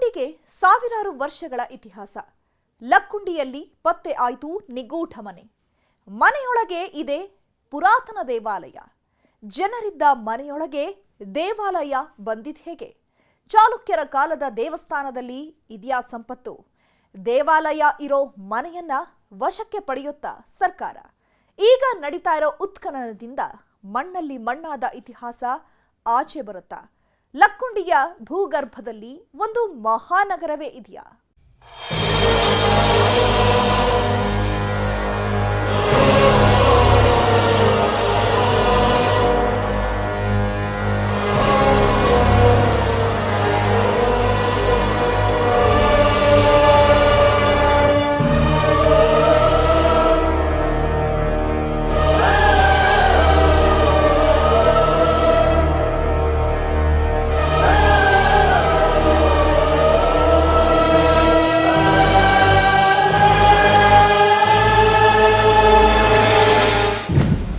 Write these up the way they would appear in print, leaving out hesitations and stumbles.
ಲಕ್ಕುಂಡಿಗೆ ಸಾವಿರಾರು ವರ್ಷಗಳ ಇತಿಹಾಸ. ಲಕ್ಕುಂಡಿಯಲ್ಲಿ ಪತ್ತೆ ಆಯಿತು ನಿಗೂಢ ಮನೆ. ಮನೆಯೊಳಗೆ ಇದೆ ಪುರಾತನ ದೇವಾಲಯ. ಜನರಿದ್ದ ಮನೆಯೊಳಗೆ ದೇವಾಲಯ ಬಂದಿದ್ ಹೇಗೆ? ಚಾಲುಕ್ಯರ ಕಾಲದ ದೇವಸ್ಥಾನದಲ್ಲಿ ಇದೆಯಾ ಸಂಪತ್ತು? ದೇವಾಲಯ ಇರೋ ಮನೆಯನ್ನ ವಶಕ್ಕೆ ಪಡೆಯುತ್ತಾ ಸರ್ಕಾರ? ಈಗ ನಡೀತಾ ಇರೋ ಉತ್ಖನನದಿಂದ ಮಣ್ಣಲ್ಲಿ ಮಣ್ಣಾದ ಇತಿಹಾಸ ಆಚೆ ಬರುತ್ತಾ? ಲಕ್ಕುಂಡಿಯ ಭೂಗರ್ಭದಲ್ಲಿ ಒಂದು ಮಹಾನಗರವೇ ಇದೆಯಾ?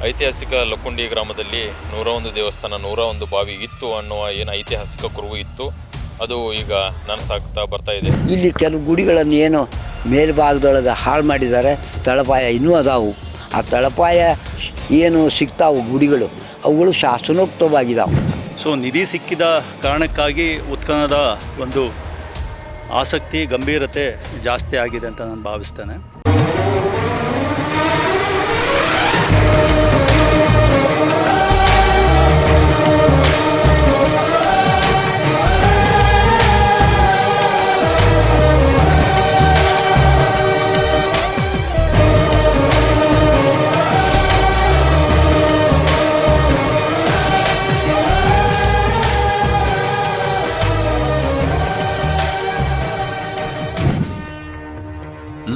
ಐತಿಹಾಸಿಕ ಲಕ್ಕುಂಡಿ ಗ್ರಾಮದಲ್ಲಿ 101 ದೇವಸ್ಥಾನ 101 ಬಾವಿ ಇತ್ತು ಅನ್ನುವ ಏನು ಐತಿಹಾಸಿಕ ಕುರುಹು ಇತ್ತು, ಅದು ಈಗ ನನಸಾಗ್ತಾ ಬರ್ತಾ ಇದೆ. ಇಲ್ಲಿ ಕೆಲವು ಗುಡಿಗಳನ್ನು ಏನು ಮೇಲ್ಭಾಗದೊಳಗೆ ಹಾಳು ಮಾಡಿದ್ದಾರೆ, ತಳಪಾಯ ಇನ್ನೂ ಅದಾವು. ಆ ತಳಪಾಯ ಏನು ಸಿಗ್ತಾವು ಗುಡಿಗಳು, ಅವುಗಳು ಶಾಸನೋಕ್ತವಾಗಿದ್ದಾವೆ. ಸೊ ನಿಧಿ ಸಿಕ್ಕಿದ ಕಾರಣಕ್ಕಾಗಿ ಉತ್ಖನನದ ಒಂದು ಆಸಕ್ತಿ ಗಂಭೀರತೆ ಜಾಸ್ತಿ ಆಗಿದೆ ಅಂತ ನಾನು ಭಾವಿಸ್ತೇನೆ.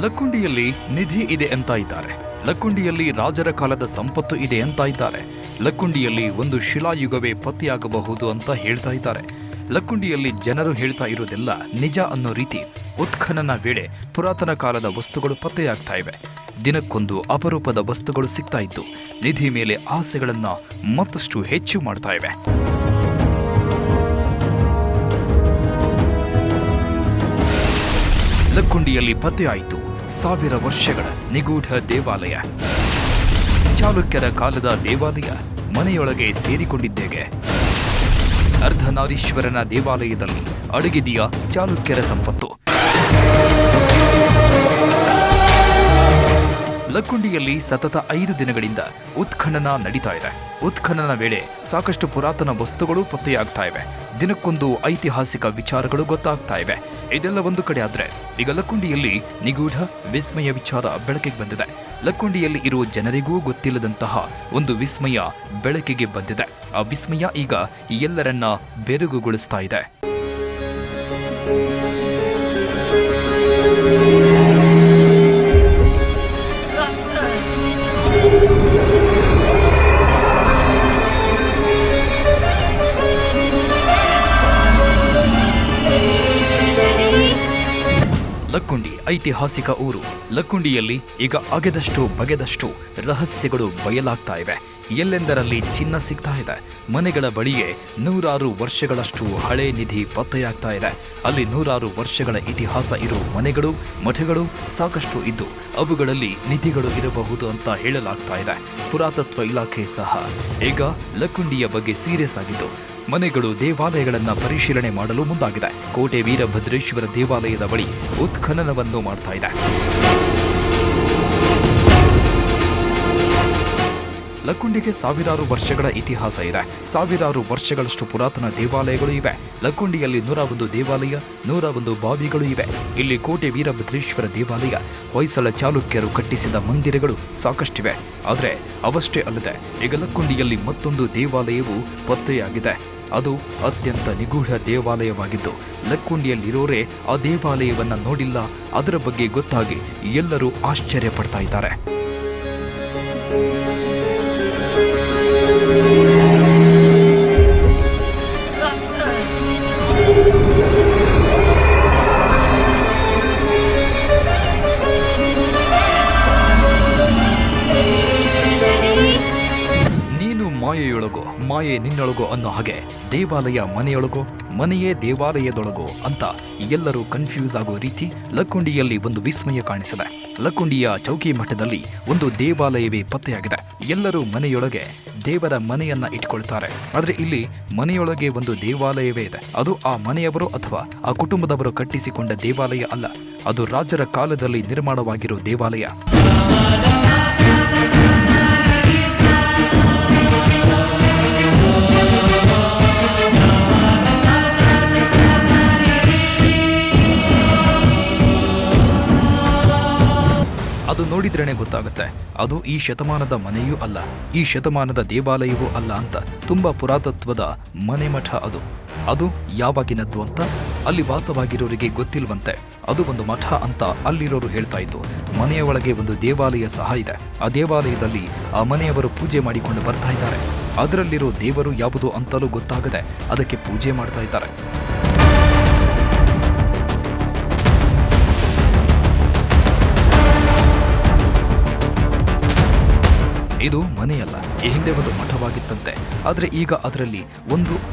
ಲಕ್ಕುಂಡಿಯಲ್ಲಿ ನಿಧಿ ಇದೆ ಅಂತ ಇದ್ದಾರೆ. ಲಕ್ಕುಂಡಿಯಲ್ಲಿ ರಾಜರ ಕಾಲದ ಸಂಪತ್ತು ಇದೆ ಅಂತ ಇದ್ದಾರೆ. ಲಕ್ಕುಂಡಿಯಲ್ಲಿ ಒಂದು ಶಿಲಾಯುಗವೇ ಪತ್ತೆಯಾಗಬಹುದು ಅಂತ ಹೇಳ್ತಾ ಇದ್ದಾರೆ. ಲಕ್ಕುಂಡಿಯಲ್ಲಿ ಜನರು ಹೇಳ್ತಾ ಇರೋದೆಲ್ಲ ನಿಜ ಅನ್ನೋ ರೀತಿ ಉತ್ಖನನ ವೇಳೆ ಪುರಾತನ ಕಾಲದ ವಸ್ತುಗಳು ಪತ್ತೆಯಾಗ್ತಾ ಇವೆ. ದಿನಕ್ಕೊಂದು ಅಪರೂಪದ ವಸ್ತುಗಳು ಸಿಗ್ತಾ ಇದ್ದು ನಿಧಿ ಮೇಲೆ ಆಸೆಗಳನ್ನ ಮತ್ತಷ್ಟು ಹೆಚ್ಚು ಮಾಡ್ತಾ ಇವೆ. ಲಕ್ಕುಂಡಿಯಲ್ಲಿ ಪತ್ತೆಯಾಯಿತು 1000 ವರ್ಷಗಳ ನಿಗೂಢ ದೇವಾಲಯ. ಚಾಲುಕ್ಯರ ಕಾಲದ ದೇವಾಲಯ ಮನೆಯೊಳಗೆ ಸೇರಿಕೊಂಡಿದ್ದೇಗೆ? ಅರ್ಧನಾರೀಶ್ವರನ ದೇವಾಲಯದಲ್ಲಿ ಅಡಗಿದೆಯಾ ಚಾಲುಕ್ಯರ ಸಂಪತ್ತು? ಲಕ್ಕುಂಡಿಯಲ್ಲಿ ಸತತ 5 ದಿನಗಳಿಂದ ಉತ್ಖನನ ನಡೀತಾ ಇದೆ. ಉತ್ಖನನ ವೇಳೆ ಸಾಕಷ್ಟು ಪುರಾತನ ವಸ್ತುಗಳು ಪತ್ತೆಯಾಗ್ತಾ ಇವೆ. ದಿನಕ್ಕೊಂದು ಐತಿಹಾಸಿಕ ವಿಚಾರಗಳು ಗೊತ್ತಾಗ್ತಾ ಇವೆ. ಇದೆಲ್ಲ ಒಂದು ಕಡೆ ಆದ್ರೆ ಈಗ ಲಕ್ಕುಂಡಿಯಲ್ಲಿ ನಿಗೂಢ ವಿಸ್ಮಯ ವಿಚಾರ ಬೆಳಕಿಗೆ ಬಂದಿದೆ. ಲಕ್ಕುಂಡಿಯಲ್ಲಿ ಇರುವ ಜನರಿಗೂ ಗೊತ್ತಿಲ್ಲದಂತಹ ಒಂದು ವಿಸ್ಮಯ ಬೆಳಕಿಗೆ ಬಂದಿದೆ. ಆ ವಿಸ್ಮಯ ಈಗ ಎಲ್ಲರನ್ನ ಬೆರಗುಗೊಳಿಸ್ತಾ ಇದೆ. ಲಕ್ಕುಂಡಿ ಐತಿಹಾಸಿಕ ಊರು. ಲಕ್ಕುಂಡಿಯಲ್ಲಿ ಈಗ ಅಗೆದಷ್ಟು ಬಗೆದಷ್ಟು ರಹಸ್ಯಗಳು ಬಯಲಾಗ್ತಾ ಇವೆ. ಎಲ್ಲೆಂದರಲ್ಲಿ ಚಿನ್ನ ಸಿಗ್ತಾ ಇದೆ. ಮನೆಗಳ ಬಳಿಯೇ 100 ವರ್ಷಗಳಷ್ಟು ಹಳೆ ನಿಧಿ ಪತ್ತೆಯಾಗ್ತಾ ಇದೆ. ಅಲ್ಲಿ 100 ವರ್ಷಗಳ ಇತಿಹಾಸ ಇರುವ ಮನೆಗಳು, ಮಠಗಳು ಸಾಕಷ್ಟು ಇದ್ದು ಅವುಗಳಲ್ಲಿ ನಿಧಿಗಳು ಇರಬಹುದು ಅಂತ ಹೇಳಲಾಗ್ತಾ ಇದೆ. ಪುರಾತತ್ವ ಇಲಾಖೆ ಸಹ ಈಗ ಲಕ್ಕುಂಡಿಯ ಬಗ್ಗೆ ಸೀರಿಯಸ್ ಆಗಿದ್ದು ಮನೆಗಳು, ದೇವಾಲಯಗಳನ್ನು ಪರಿಶೀಲನೆ ಮಾಡಲು ಮುಂದಾಗಿದೆ. ಕೋಟೆ ವೀರಭದ್ರೇಶ್ವರ ದೇವಾಲಯದ ಬಳಿ ಉತ್ಖನನವನ್ನು ಮಾಡ್ತಾ ಇದೆ. ಲಕ್ಕುಂಡಿಗೆ ಸಾವಿರಾರು ವರ್ಷಗಳ ಇತಿಹಾಸ ಇದೆ. ಸಾವಿರಾರು ವರ್ಷಗಳಷ್ಟು ಪುರಾತನ ದೇವಾಲಯಗಳು ಇವೆ. ಲಕ್ಕುಂಡಿಯಲ್ಲಿ 101 ದೇವಾಲಯ, 101 ಬಾವಿಗಳು ಇವೆ. ಇಲ್ಲಿ ಕೋಟೆ ವೀರಭದ್ರೇಶ್ವರ ದೇವಾಲಯ, ಹೊಯ್ಸಳ ಚಾಲುಕ್ಯರು ಕಟ್ಟಿಸಿದ ಮಂದಿರಗಳು ಸಾಕಷ್ಟಿವೆ. ಆದರೆ ಅವಷ್ಟೇ ಅಲ್ಲದೆ ಈಗ ಲಕ್ಕುಂಡಿಯಲ್ಲಿ ಮತ್ತೊಂದು ದೇವಾಲಯವು ಪತ್ತೆಯಾಗಿದೆ. ಅದು ಅತ್ಯಂತ ನಿಗೂಢ ದೇವಾಲಯವಾಗಿದ್ದು ಲಕ್ಕುಂಡಿಯಲ್ಲಿರೋರೇ ಆ ದೇವಾಲಯವನ್ನ ನೋಡಿಲ್ಲ. ಅದರ ಬಗ್ಗೆ ಗೊತ್ತಾಗಿ ಎಲ್ಲರೂ ಆಶ್ಚರ್ಯ ಪಡ್ತಾ ಇದ್ದಾರೆ. ತಳಪಾಯೆ ನಿನ್ನೊಳಗೋ ಅನ್ನೋ ಹಾಗೆ ದೇವಾಲಯ ಮನೆಯೊಳಗೋ ಮನೆಯೇ ದೇವಾಲಯದೊಳಗೋ ಅಂತ ಎಲ್ಲರೂ ಕನ್ಫ್ಯೂಸ್ ಆಗೋ ರೀತಿ ಲಕ್ಕುಂಡಿಯಲ್ಲಿ ಒಂದು ವಿಸ್ಮಯ ಕಾಣಿಸಿದೆ. ಲಕ್ಕುಂಡಿಯ ಚೌಕಿ ಮಠದಲ್ಲಿ ಒಂದು ದೇವಾಲಯವೇ ಪತ್ತೆಯಾಗಿದೆ. ಎಲ್ಲರೂ ಮನೆಯೊಳಗೆ ದೇವರ ಮನೆಯನ್ನ ಇಟ್ಕೊಳ್ತಾರೆ, ಆದ್ರೆ ಇಲ್ಲಿ ಮನೆಯೊಳಗೆ ಒಂದು ದೇವಾಲಯವೇ ಇದೆ. ಅದು ಆ ಮನೆಯವರು ಅಥವಾ ಆ ಕುಟುಂಬದವರು ಕಟ್ಟಿಸಿಕೊಂಡ ದೇವಾಲಯ ಅಲ್ಲ, ಅದು ರಾಜರ ಕಾಲದಲ್ಲಿ ನಿರ್ಮಾಣವಾಗಿರೋ ದೇವಾಲಯ. ಅದು ನೋಡಿದ್ರೇನೆ ಗೊತ್ತಾಗುತ್ತೆ, ಅದು ಈ ಶತಮಾನದ ಮನೆಯೂ ಅಲ್ಲ, ಈ ಶತಮಾನದ ದೇವಾಲಯವೂ ಅಲ್ಲ ಅಂತ. ತುಂಬಾ ಪುರಾತತ್ವದ ಮನೆ ಮಠ ಅದು. ಅದು ಯಾವಾಗಿನದ್ದು ಅಂತ ಅಲ್ಲಿ ವಾಸವಾಗಿರೋರಿಗೆ ಗೊತ್ತಿಲ್ವಂತೆ. ಅದು ಒಂದು ಮಠ ಅಂತ ಅಲ್ಲಿರೋರು ಹೇಳ್ತಾ ಇದ್ದು. ಮನೆಯ ಒಳಗೆ ಒಂದು ದೇವಾಲಯ ಸಹ ಇದೆ. ಆ ದೇವಾಲಯದಲ್ಲಿ ಆ ಮನೆಯವರು ಪೂಜೆ ಮಾಡಿಕೊಂಡು ಬರ್ತಾ ಇದ್ದಾರೆ. ಅದರಲ್ಲಿರೋ ದೇವರು ಯಾವುದು ಅಂತಲೂ ಗೊತ್ತಾಗದೆ ಅದಕ್ಕೆ ಪೂಜೆ ಮಾಡ್ತಾ ಇದ್ದಾರೆ. ಇದು ಮನೆಯಲ್ಲ, ಈ ಹಿಂದೆ ಒಂದು ಮಠವಾಗಿತ್ತಂತೆ. ಆದ್ರೆ ಈಗ ಅದರಲ್ಲಿ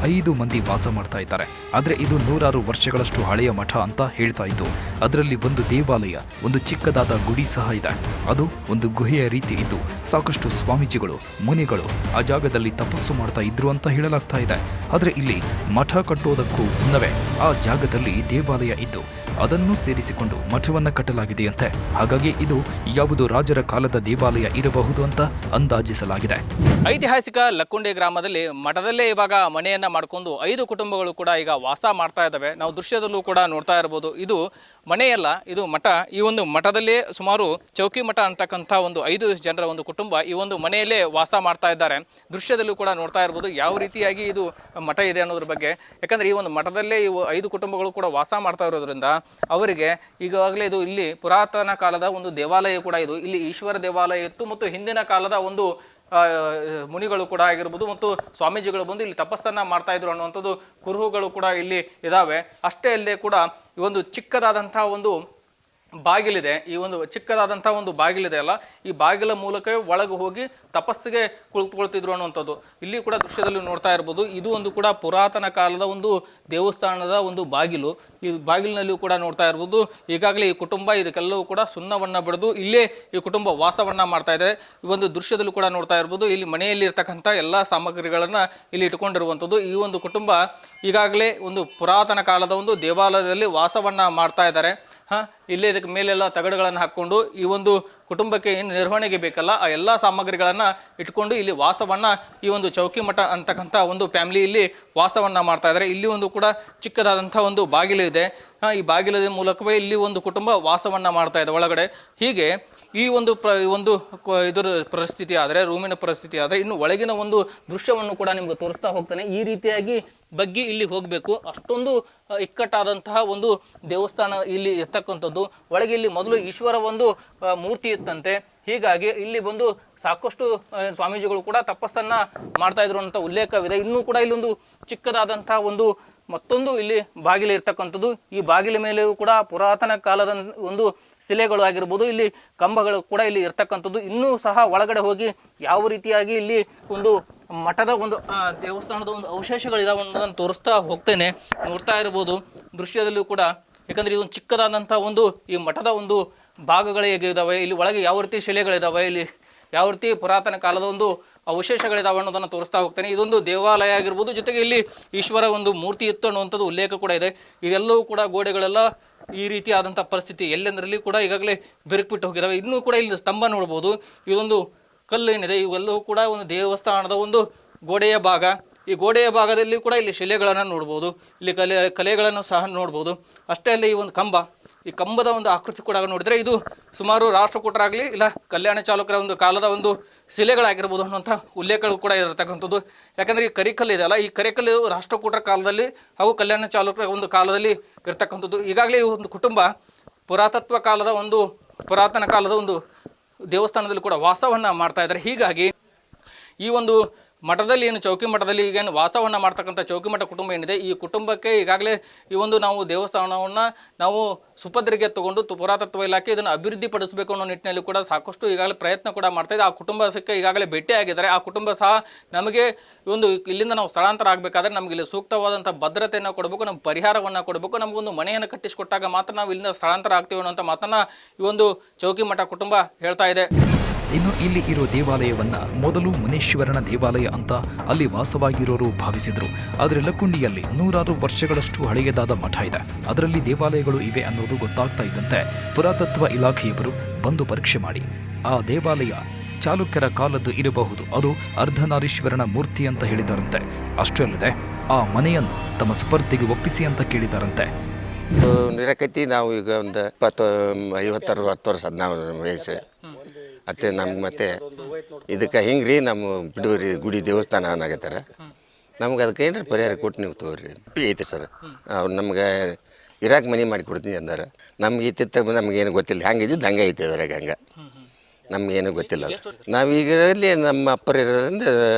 5 ಮಂದಿ ವಾಸ ಮಾಡ್ತಾ ಇದ್ದಾರೆ. ಆದ್ರೆ ಇದು 100 ವರ್ಷಗಳಷ್ಟು ಹಳೆಯ ಮಠ ಅಂತ ಹೇಳ್ತಾ ಇದ್ದು. ಅದರಲ್ಲಿ ಒಂದು ದೇವಾಲಯ, ಒಂದು ಚಿಕ್ಕದಾದ ಗುಡಿ ಸಹ ಇದೆ. ಅದು ಒಂದು ಗುಹೆಯ ರೀತಿ ಇದ್ದು ಸಾಕಷ್ಟು ಸ್ವಾಮೀಜಿಗಳು, ಮುನಿಗಳು ಆ ಜಾಗದಲ್ಲಿ ತಪಸ್ಸು ಮಾಡ್ತಾ ಇದ್ರು ಅಂತ ಹೇಳಲಾಗ್ತಾ ಇದೆ. ಆದ್ರೆ ಇಲ್ಲಿ ಮಠ ಕಟ್ಟೋದಕ್ಕೂ ಮುನ್ನವೇ ಆ ಜಾಗದಲ್ಲಿ ದೇವಾಲಯ ಇದ್ದು ಅದನ್ನು ಸೇರಿಸಿಕೊಂಡು ಮಠವನ್ನ ಕಟ್ಟಲಾಗಿದೆಯಂತೆ. ಹಾಗಾಗಿ ಇದು ಯಾವುದು ರಾಜರ ಕಾಲದ ದೇವಾಲಯ ಇರಬಹುದು ಅಂತ ಅಂದಾಜಿಸಲಾಗಿದೆ. ಐತಿಹಾಸಿಕ ಲಕ್ಕುಂಡಿ ಗ್ರಾಮದಲ್ಲಿ ಮಠದಲ್ಲೇ ಇವಾಗ ಮನೆಯನ್ನ ಮಾಡಿಕೊಂಡು 5 ಕುಟುಂಬಗಳು ಕೂಡ ಈಗ ವಾಸ ಮಾಡ್ತಾ ಇದ್ದಾವೆ. ನಾವು ದೃಶ್ಯದಲ್ಲೂ ಕೂಡ ನೋಡ್ತಾ ಇರಬಹುದು. ಇದು ಮನೆಯಲ್ಲ, ಇದು ಮಠ. ಈ ಒಂದು ಮಠದಲ್ಲೇ ಸುಮಾರು ಚೌಕಿ ಮಠ ಅಂತಕ್ಕಂಥ ಒಂದು 5 ಜನರ ಒಂದು ಕುಟುಂಬ ಈ ಒಂದು ಮನೆಯಲ್ಲೇ ವಾಸ ಮಾಡ್ತಾ ಇದ್ದಾರೆ. ದೃಶ್ಯದಲ್ಲೂ ಕೂಡ ನೋಡ್ತಾ ಇರ್ಬೋದು ಯಾವ ರೀತಿಯಾಗಿ ಇದು ಮಠ ಇದೆ ಅನ್ನೋದ್ರ ಬಗ್ಗೆ. ಯಾಕಂದ್ರೆ ಈ ಒಂದು ಮಠದಲ್ಲೇ ಇವು 5 ಕುಟುಂಬಗಳು ಕೂಡ ವಾಸ ಮಾಡ್ತಾ ಇರೋದ್ರಿಂದ ಅವರಿಗೆ ಈಗಾಗಲೇ ಇದು ಇಲ್ಲಿ ಪುರಾತನ ಕಾಲದ ಒಂದು ದೇವಾಲಯ ಕೂಡ ಇದು. ಇಲ್ಲಿ ಈಶ್ವರ ದೇವಾಲಯ ಇತ್ತು ಮತ್ತು ಹಿಂದಿನ ಕಾಲದ ಒಂದು ಮುನಿಗಳು ಕೂಡ ಆಗಿರ್ಬೋದು ಮತ್ತು ಸ್ವಾಮೀಜಿಗಳು ಬಂದು ಇಲ್ಲಿ ತಪಸ್ಸನ್ನ ಮಾಡ್ತಾ ಇದ್ರು ಅನ್ನುವಂಥದ್ದು ಕುರುಹುಗಳು ಕೂಡ ಇಲ್ಲಿ ಇದಾವೆ. ಅಷ್ಟೇ ಅಲ್ಲದೆ ಕೂಡ ಈ ಒಂದು ಚಿಕ್ಕದಾದಂತಹ ಒಂದು ಬಾಗಿಲಿದೆ. ಈ ಒಂದು ಚಿಕ್ಕದಾದಂತಹ ಒಂದು ಬಾಗಿಲಿದೆ ಅಲ್ಲ, ಈ ಬಾಗಿಲ ಮೂಲಕವೇ ಒಳಗೆ ಹೋಗಿ ತಪಸ್ಸಿಗೆ ಕುಳಿತುಕೊಳ್ತಿದ್ರು ಅನ್ನುವಂಥದ್ದು ಇಲ್ಲಿ ಕೂಡ ದೃಶ್ಯದಲ್ಲಿ ನೋಡ್ತಾ ಇರ್ಬೋದು. ಇದು ಒಂದು ಕೂಡ ಪುರಾತನ ಕಾಲದ ಒಂದು ದೇವಸ್ಥಾನದ ಒಂದು ಬಾಗಿಲು. ಈ ಬಾಗಿಲಿನಲ್ಲಿಯೂ ಕೂಡ ನೋಡ್ತಾ ಇರ್ಬೋದು. ಈಗಾಗಲೇ ಈ ಕುಟುಂಬ ಇದಕ್ಕೆಲ್ಲವೂ ಕೂಡ ಸುಣ್ಣವನ್ನ ಬಡಿದು ಇಲ್ಲೇ ಈ ಕುಟುಂಬ ವಾಸವನ್ನ ಮಾಡ್ತಾ ಇದೆ. ಈ ಒಂದು ದೃಶ್ಯದಲ್ಲೂ ಕೂಡ ನೋಡ್ತಾ ಇರ್ಬೋದು. ಇಲ್ಲಿ ಮನೆಯಲ್ಲಿ ಇರ್ತಕ್ಕಂಥ ಎಲ್ಲಾ ಸಾಮಗ್ರಿಗಳನ್ನ ಇಲ್ಲಿ ಇಟ್ಕೊಂಡಿರುವಂಥದ್ದು. ಈ ಒಂದು ಕುಟುಂಬ ಈಗಾಗಲೇ ಒಂದು ಪುರಾತನ ಕಾಲದ ಒಂದು ದೇವಾಲಯದಲ್ಲಿ ವಾಸವನ್ನ ಮಾಡ್ತಾ ಇದ್ದಾರೆ. ಇಲ್ಲೇ ಇದಕ್ಕೆ ಮೇಲೆಲ್ಲ ತಗಡುಗಳನ್ನು ಹಾಕ್ಕೊಂಡು ಈ ಒಂದು ಕುಟುಂಬಕ್ಕೆ ಏನು ನಿರ್ವಹಣೆಗೆ ಬೇಕಲ್ಲ ಆ ಎಲ್ಲ ಸಾಮಗ್ರಿಗಳನ್ನು ಇಟ್ಕೊಂಡು ಇಲ್ಲಿ ವಾಸವನ್ನ ಈ ಒಂದು ಚೌಕಿ ಮಠ ಅಂತಕ್ಕಂಥ ಒಂದು ಫ್ಯಾಮಿಲಿ ಇಲ್ಲಿ ವಾಸವನ್ನ ಮಾಡ್ತಾ ಇದ್ದಾರೆ. ಇಲ್ಲಿ ಒಂದು ಕೂಡ ಚಿಕ್ಕದಾದಂಥ ಒಂದು ಬಾಗಿಲು ಇದೆ. ಈ ಬಾಗಿಲದ ಮೂಲಕವೇ ಇಲ್ಲಿ ಒಂದು ಕುಟುಂಬ ವಾಸವನ್ನ ಮಾಡ್ತಾ ಇದೆ ಒಳಗಡೆ. ಹೀಗೆ ಈ ಒಂದು ಇದರ ಪರಿಸ್ಥಿತಿ ಆದರೆ, ರೂಮಿನ ಪರಿಸ್ಥಿತಿ ಆದರೆ, ಇನ್ನು ಒಳಗಿನ ಒಂದು ದೃಶ್ಯವನ್ನು ಕೂಡ ನಿಮ್ಗೆ ತೋರಿಸ್ತಾ ಹೋಗ್ತಾನೆ. ಈ ರೀತಿಯಾಗಿ ಬಗ್ಗಿ ಇಲ್ಲಿ ಹೋಗಬೇಕು. ಅಷ್ಟೊಂದು ಇಕ್ಕಟ್ಟಾದಂತಹ ಒಂದು ದೇವಸ್ಥಾನ ಇಲ್ಲಿ ಇರ್ತಕ್ಕಂಥದ್ದು. ಒಳಗೆ ಇಲ್ಲಿ ಮೊದಲು ಈಶ್ವರ ಒಂದು ಮೂರ್ತಿ ಇತ್ತಂತೆ. ಹೀಗಾಗಿ ಇಲ್ಲಿ ಬಂದು ಸಾಕಷ್ಟು ಸ್ವಾಮೀಜಿಗಳು ಕೂಡ ತಪಸ್ಸನ್ನ ಮಾಡ್ತಾ ಇದ್ರು ಅಂತ ಉಲ್ಲೇಖವಿದೆ. ಇನ್ನೂ ಕೂಡ ಇಲ್ಲೊಂದು ಚಿಕ್ಕದಾದಂತಹ ಒಂದು ಮತ್ತೊಂದು ಇಲ್ಲಿ ಬಾಗಿಲು ಇರ್ತಕ್ಕಂಥದ್ದು. ಈ ಬಾಗಿಲ ಮೇಲೆಯೂ ಕೂಡ ಪುರಾತನ ಕಾಲದ ಒಂದು ಶಿಲೆಗಳು ಆಗಿರ್ಬೋದು, ಇಲ್ಲಿ ಕಂಬಗಳು ಕೂಡ ಇಲ್ಲಿ ಇರ್ತಕ್ಕಂಥದ್ದು. ಇನ್ನೂ ಸಹ ಒಳಗಡೆ ಹೋಗಿ ಯಾವ ರೀತಿಯಾಗಿ ಇಲ್ಲಿ ಒಂದು ಮಠದ ಒಂದು ದೇವಸ್ಥಾನದ ಒಂದು ಅವಶೇಷಗಳಿದಾವೆ ಅನ್ನೋದನ್ನು ತೋರಿಸ್ತಾ ಹೋಗ್ತೇನೆ. ನೋಡ್ತಾ ಇರ್ಬೋದು ದೃಶ್ಯದಲ್ಲೂ ಕೂಡ. ಯಾಕಂದ್ರೆ ಇದೊಂದು ಚಿಕ್ಕದಾದಂಥ ಒಂದು ಈ ಮಠದ ಒಂದು ಭಾಗಗಳು ಹೇಗಿದ್ದಾವೆ, ಇಲ್ಲಿ ಒಳಗೆ ಯಾವ ರೀತಿ ಶಿಲೆಗಳಿದಾವೆ, ಇಲ್ಲಿ ಯಾವ ರೀತಿ ಪುರಾತನ ಕಾಲದ ಒಂದು ಅವಶೇಷಗಳಿದಾವೆ ಅನ್ನೋದನ್ನು ತೋರಿಸ್ತಾ ಹೋಗ್ತೇನೆ. ಇದೊಂದು ದೇವಾಲಯ ಆಗಿರ್ಬೋದು, ಜೊತೆಗೆ ಇಲ್ಲಿ ಈಶ್ವರ ಒಂದು ಮೂರ್ತಿ ಇತ್ತು ಅನ್ನುವಂಥದ್ದು ಉಲ್ಲೇಖ ಕೂಡ ಇದೆ. ಇದೆಲ್ಲವೂ ಕೂಡ ಗೋಡೆಗಳೆಲ್ಲ ಈ ರೀತಿ ಆದಂಥ ಪರಿಸ್ಥಿತಿ ಎಲ್ಲೆಂದರಲ್ಲಿ ಕೂಡ ಈಗಾಗಲೇ ಬೆರಕ್ಬಿಟ್ಟು ಹೋಗಿದ್ದಾವೆ. ಇನ್ನೂ ಕೂಡ ಇಲ್ಲಿ ಸ್ತಂಭ ನೋಡ್ಬೋದು. ಇದೊಂದು ಕಲ್ಲು ಏನಿದೆ ಇವೆಲ್ಲವೂ ಕೂಡ ಒಂದು ದೇವಸ್ಥಾನದ ಒಂದು ಗೋಡೆಯ ಭಾಗ. ಈ ಗೋಡೆಯ ಭಾಗದಲ್ಲಿ ಕೂಡ ಇಲ್ಲಿ ಶಿಲೆಗಳನ್ನು ನೋಡ್ಬೋದು, ಇಲ್ಲಿ ಕಲೆಗಳನ್ನು ಸಹ ನೋಡ್ಬೋದು. ಅಷ್ಟೇ ಅಲ್ಲೇ ಈ ಒಂದು ಕಂಬ, ಈ ಕಂಬದ ಒಂದು ಆಕೃತಿ ಕೂಡ ನೋಡಿದರೆ ಇದು ಸುಮಾರು ರಾಷ್ಟ್ರಕೂಟರಾಗಲಿ ಇಲ್ಲ ಕಲ್ಯಾಣ ಚಾಲುಕ್ಯರ ಒಂದು ಕಾಲದ ಒಂದು ಶಿಲೆಗಳಾಗಿರ್ಬೋದು ಅನ್ನುವಂಥ ಉಲ್ಲೇಖಗಳು ಕೂಡ ಇರತಕ್ಕಂಥದ್ದು. ಯಾಕಂದರೆ ಈ ಕರಿಕಲ್ಲು ಇದೆ ಅಲ್ಲ, ಈ ಕರಿಕಲ್ಲು ರಾಷ್ಟ್ರಕೂಟರ ಕಾಲದಲ್ಲಿ ಹಾಗೂ ಕಲ್ಯಾಣ ಚಾಲುಕ್ಯರ ಒಂದು ಕಾಲದಲ್ಲಿ ಇರ್ತಕ್ಕಂಥದ್ದು. ಈಗಾಗಲೇ ಈ ಒಂದು ಕುಟುಂಬ ಪುರಾತತ್ವ ಕಾಲದ ಒಂದು ಪುರಾತನ ಕಾಲದ ಒಂದು ದೇವಸ್ಥಾನದಲ್ಲಿ ಕೂಡ ವಾಸವನ್ನು ಮಾಡ್ತಾ ಇದ್ದಾರೆ. ಹೀಗಾಗಿ ಈ ಒಂದು ಮಠದಲ್ಲಿ ಏನು ಚೌಕಿ ಮಠದಲ್ಲಿ ಈಗೇನು ವಾಸವನ್ನು ಮಾಡ್ತಕ್ಕಂಥ ಚೌಕಿ ಮಠ ಕುಟುಂಬ ಏನಿದೆ, ಈ ಕುಟುಂಬಕ್ಕೆ ಈಗಾಗಲೇ ಈ ಒಂದು ನಾವು ದೇವಸ್ಥಾನವನ್ನು ನಾವು ಸುಪದ್ರಿಗೆ ತಗೊಂಡು ಪುರಾತತ್ವ ಇಲಾಖೆ ಇದನ್ನು ಅಭಿವೃದ್ಧಿ ಪಡಿಸಬೇಕು ಅನ್ನೋ ನಿಟ್ಟಿನಲ್ಲಿ ಕೂಡ ಸಾಕಷ್ಟು ಈಗಾಗಲೇ ಪ್ರಯತ್ನ ಕೂಡ ಮಾಡ್ತಾ ಇದೆ. ಆ ಕುಟುಂಬಕ್ಕೆ ಈಗಾಗಲೇ ಭೇಟಿಯಾಗಿದ್ದಾರೆ. ಆ ಕುಟುಂಬ ಸಹ ನಮಗೆ ಒಂದು ಇಲ್ಲಿಂದ ನಾವು ಸ್ಥಳಾಂತರ ಆಗಬೇಕಾದ್ರೆ ನಮಗೆ ಇಲ್ಲಿ ಸೂಕ್ತವಾದಂಥ ಭದ್ರತೆಯನ್ನು ಕೊಡಬೇಕು, ನಮ್ಗೆ ಪರಿಹಾರವನ್ನು ಕೊಡಬೇಕು, ನಮಗೊಂದು ಮನೆಯನ್ನು ಕಟ್ಟಿಸಿಕೊಟ್ಟಾಗ ಮಾತ್ರ ನಾವು ಇಲ್ಲಿಂದ ಸ್ಥಳಾಂತರ ಆಗ್ತೀವಿ ಅನ್ನೋಂಥ ಮಾತನ್ನು ಈ ಒಂದು ಚೌಕಿ ಮಠ ಕುಟುಂಬ ಹೇಳ್ತಾ ಇದೆ. ಇನ್ನು ಇಲ್ಲಿ ಇರೋ ದೇವಾಲಯವನ್ನ ಮೊದಲು ಮುನೇಶ್ವರನ ದೇವಾಲಯ ಅಂತ ಅಲ್ಲಿ ವಾಸವಾಗಿರೋರು ಭಾವಿಸಿದ್ರು. ಆದರೆ ಲಕ್ಕುಂಡಿಯಲ್ಲಿ ನೂರಾರು ವರ್ಷಗಳಷ್ಟು ಹಳೆಯದಾದ ಮಠ ಇದೆ, ಅದರಲ್ಲಿ ದೇವಾಲಯಗಳು ಇವೆ ಅನ್ನೋದು ಗೊತ್ತಾಗ್ತಾ ಇದ್ದಂತೆ ಪುರಾತತ್ವ ಇಲಾಖೆಯವರು ಬಂದು ಪರೀಕ್ಷೆ ಮಾಡಿ ಆ ದೇವಾಲಯ ಚಾಲುಕ್ಯರ ಕಾಲದ್ದು ಇರಬಹುದು, ಅದು ಅರ್ಧನಾರೀಶ್ವರನ ಮೂರ್ತಿ ಅಂತ ಹೇಳಿದಾರಂತೆ. ಅಷ್ಟೇ ಅಲ್ಲದೆ ಆ ಮನೆಯನ್ನು ತಮ್ಮ ಸುಪರ್ದಿಗೆ ಒಪ್ಪಿಸಿ ಅಂತ ಕೇಳಿದಾರಂತೆ. ನಿರಕತಿ ನಾವು ಈಗ ಒಂದು 50-60 ವರ್ಷ ನಾವು ವಯಸ್ಸು ಮತ್ತು ನಮ್ಗೆ ಮತ್ತೆ ಇದಕ್ಕೆ ಹಿಂಗೆ ರೀ ನಮ್ಮ ಬಿಡುವರಿ ಗುಡಿ ದೇವಸ್ಥಾನ ಅನ್ನಾಗತ್ತಾರೆ. ನಮ್ಗೆ ಅದಕ್ಕೆ ಏನಾರು ಪರಿಹಾರ ಕೊಟ್ಟು ನೀವು ತಗೋರಿ ಐತೆ ಸರ್. ಅವ್ರು ನಮ್ಗೆ ಇರಾಕ್ ಮನೆ ಮಾಡಿ ಕೊಡ್ತೀನಿ ಅಂದಾರೆ. ನಮ್ಗೆ ಇತ್ತಿತ್ತ ನಮಗೇನು ಗೊತ್ತಿಲ್ಲ, ಹಂಗೆ ಇದ್ದಿದ್ದು ಹಂಗೆ ಐತೆ ಅದ್ರಾಗ. ಹಂಗೆ ನಮಗೇನು ಗೊತ್ತಿಲ್ಲ. ನಾವು ಈಗ ಇಲ್ಲಿ ನಮ್ಮ ಅಪ್ಪರು ಇರೋದ್ರಿಂದ